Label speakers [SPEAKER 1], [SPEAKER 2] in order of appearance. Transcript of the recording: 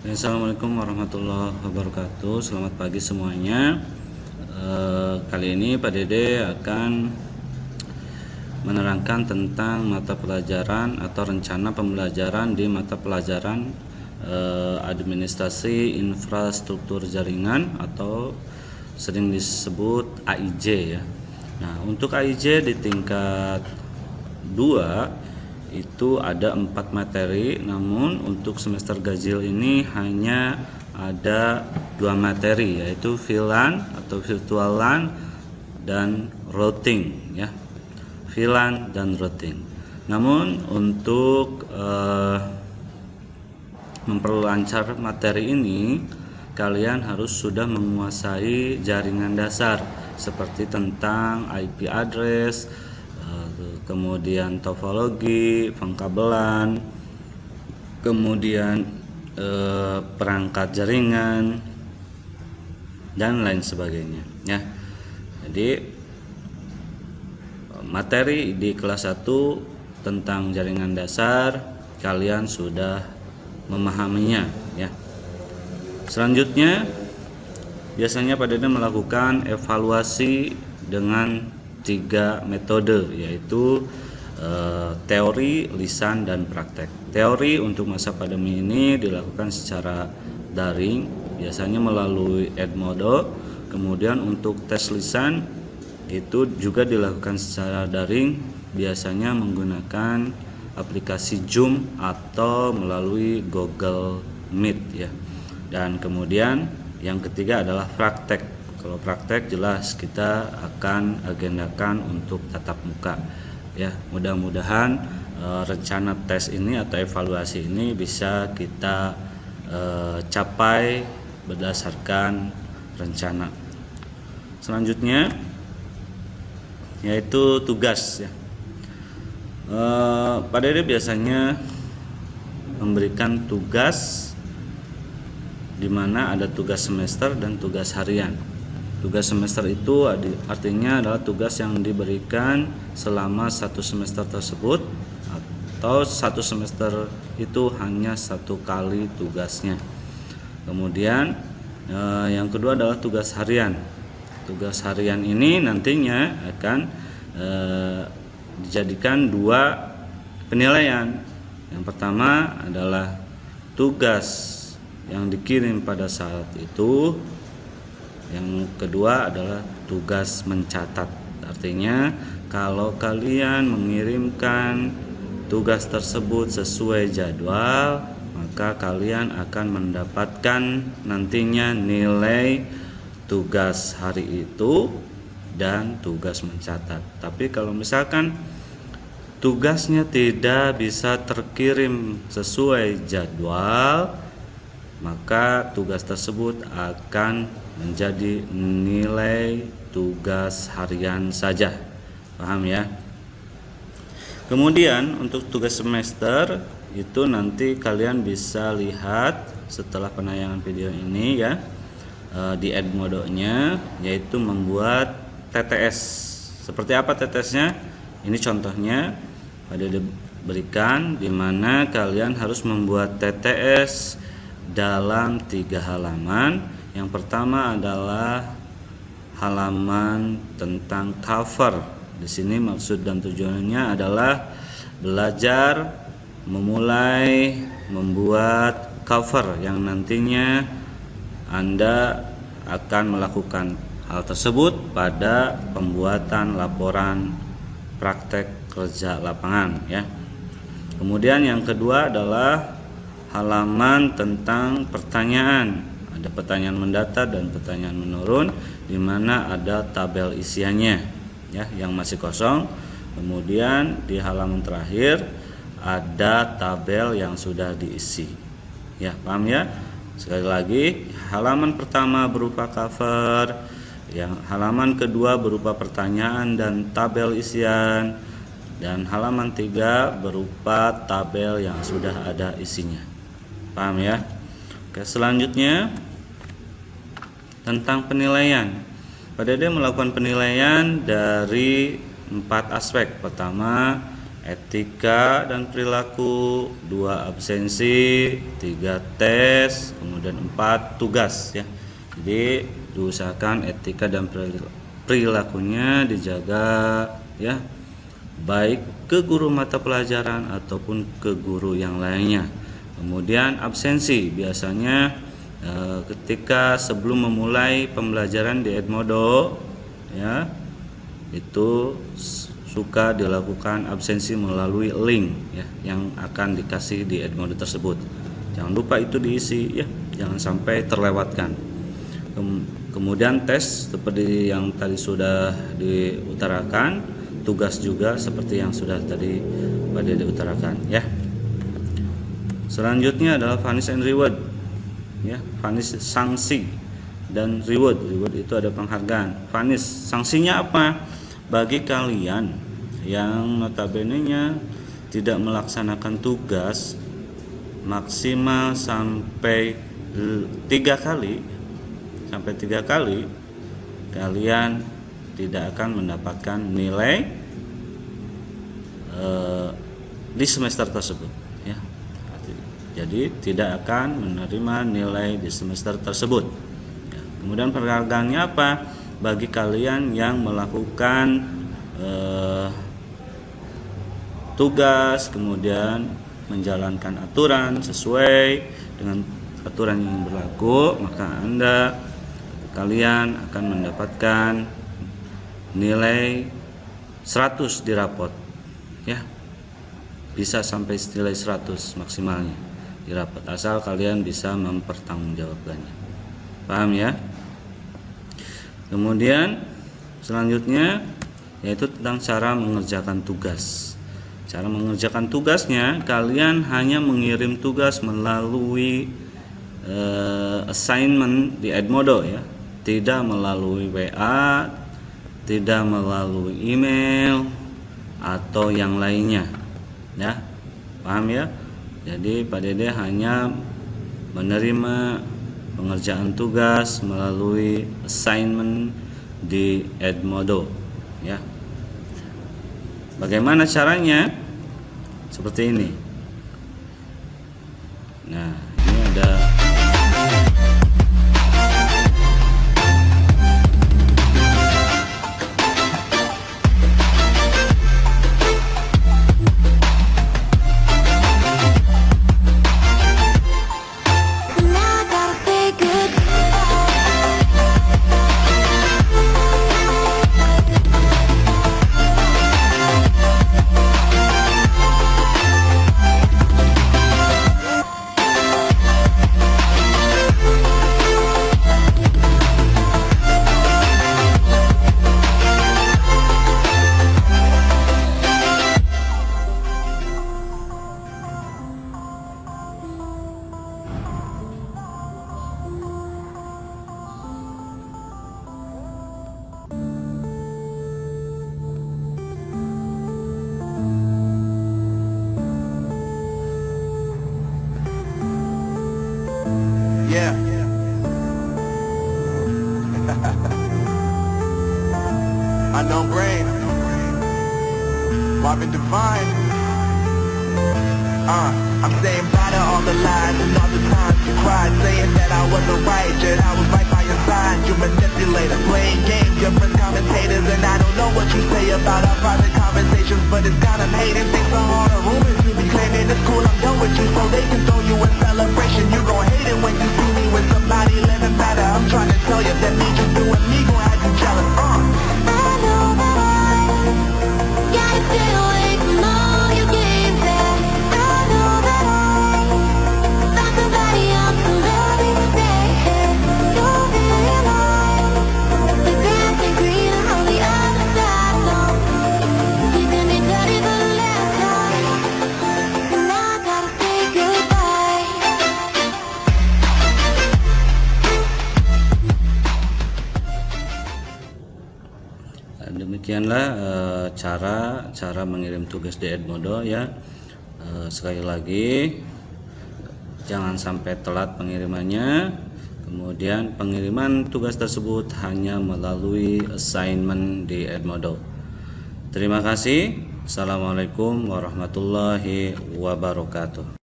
[SPEAKER 1] Assalamualaikum warahmatullahi wabarakatuh. Selamat pagi semuanya. Kali ini Pak Dede akan menerangkan tentang mata pelajaran atau rencana pembelajaran di mata pelajaran administrasi infrastruktur jaringan atau sering disebut AIJ ya. Nah, untuk AIJ di tingkat 2 itu ada 4 materi, namun untuk semester ganjil ini hanya ada 2 materi, yaitu VLAN atau virtual LAN dan routing ya. VLAN dan routing. Namun untuk memperlancar materi ini, kalian harus sudah menguasai jaringan dasar seperti tentang IP address, kemudian topologi, pengkabelan, kemudian perangkat jaringan dan lain sebagainya ya. Jadi materi di kelas 1 tentang jaringan dasar kalian sudah memahaminya ya. Selanjutnya biasanya Pak Dede melakukan evaluasi dengan 3 metode, yaitu teori, lisan, dan praktek. Teori untuk masa pandemi ini dilakukan secara daring, biasanya melalui Edmodo. Kemudian untuk tes lisan itu juga dilakukan secara daring, biasanya menggunakan aplikasi Zoom atau melalui Google Meet ya. Dan kemudian yang ketiga adalah praktek. Kalau praktek jelas kita akan agendakan untuk tatap muka ya. Mudah-mudahan rencana tes ini atau evaluasi ini bisa kita capai berdasarkan rencana. Selanjutnya yaitu tugas ya. Pak Dede biasanya memberikan tugas di mana ada tugas semester dan tugas harian. Tugas semester itu artinya adalah tugas yang diberikan selama 1 semester tersebut, atau 1 semester itu hanya 1 kali tugasnya. Kemudian yang kedua adalah tugas harian. Tugas harian ini nantinya akan dijadikan 2 penilaian. Yang pertama adalah tugas yang dikirim pada saat itu. Yang kedua adalah tugas mencatat. Artinya kalau kalian mengirimkan tugas tersebut sesuai jadwal, maka kalian akan mendapatkan nantinya nilai tugas hari itu dan tugas mencatat. Tapi kalau misalkan tugasnya tidak bisa terkirim sesuai jadwal, maka tugas tersebut akan menjadi nilai tugas harian saja. Paham ya? Kemudian untuk tugas semester itu nanti kalian bisa lihat setelah penayangan video ini ya, di Edmodo-nya, yaitu membuat TTS. Seperti apa TTS-nya? Ini contohnya ada diberikan, di mana kalian harus membuat TTS dalam 3 halaman. Yang pertama adalah halaman tentang cover. Di sini maksud dan tujuannya adalah belajar memulai membuat cover yang nantinya Anda akan melakukan hal tersebut pada pembuatan laporan praktek kerja lapangan ya. Kemudian yang kedua adalah halaman tentang pertanyaan. Ada pertanyaan mendatar dan pertanyaan menurun, di mana ada tabel isiannya ya yang masih kosong. Kemudian di halaman terakhir ada tabel yang sudah diisi. Ya, paham ya? Sekali lagi, halaman pertama berupa cover, yang halaman kedua berupa pertanyaan dan tabel isian, dan halaman 3 berupa tabel yang sudah ada isinya. Paham ya? Oke, selanjutnya tentang penilaian. Pak Dede melakukan penilaian dari 4 aspek. Pertama etika dan perilaku, 2 absensi, 3 tes, kemudian 4 tugas ya. Jadi diusahakan etika dan perilakunya dijaga ya, baik ke guru mata pelajaran ataupun ke guru yang lainnya. Kemudian absensi biasanya ketika sebelum memulai pembelajaran di Edmodo ya, itu suka dilakukan absensi melalui link ya yang akan dikasih di Edmodo tersebut. Jangan lupa itu diisi ya, jangan sampai terlewatkan. Kemudian tes seperti yang tadi sudah diutarakan, tugas juga seperti yang sudah tadi pada diutarakan ya. Selanjutnya adalah vanish and reward ya, vanish sanksi dan reward. Reward itu ada penghargaan. Vanish sanksinya apa? Bagi kalian yang notabene-nya tidak melaksanakan tugas maksimal sampai 3 kali, kalian tidak akan mendapatkan nilai di semester tersebut ya. Jadi tidak akan menerima nilai di semester tersebut ya. Kemudian penghargaannya apa? Bagi kalian yang melakukan tugas kemudian menjalankan aturan sesuai dengan aturan yang berlaku, maka kalian akan mendapatkan nilai 100 di rapot ya. Bisa sampai nilai 100 maksimalnya di rapot, asal kalian bisa mempertanggungjawabkannya. Paham ya? Kemudian selanjutnya yaitu tentang cara mengerjakan tugas. Cara mengerjakan tugasnya, kalian hanya mengirim tugas melalui assignment di Edmodo ya, tidak melalui WA, tidak melalui email atau yang lainnya ya. Paham ya? Jadi Pak Dede hanya menerima pengerjaan tugas melalui assignment di Edmodo ya. Bagaimana caranya? Seperti ini. Nah, ini ada
[SPEAKER 2] Yeah. Unknown Brain. Marvin Divine. I'm saying bye to all the lies and all the times you cried, saying that I wasn't right, yet I was right by your side. You manipulator, playing games, your friends commentators, and I don't know what you say about our private conversations, but it's got them hating. Thanks to all the rumors you be claiming, it's cool, I'm done with you, so they can throw you a celebration. You gon' hate it when you see me with somebody living better. I'm trying to tell you that me just doing me gon' have you jealous.
[SPEAKER 3] I know that I gotta stay away from all your games. I know that I found somebody else to love instead. You'll realize the grass ain't greener on the other side. No, you did me dirty for the last time, and now I gotta say goodbye.
[SPEAKER 1] Demikianlah cara mengirim tugas di Edmodo ya. Sekali lagi, jangan sampai telat pengirimannya. Kemudian pengiriman tugas tersebut hanya melalui assignment di Edmodo. Terima kasih. Assalamualaikum warahmatullahi wabarakatuh.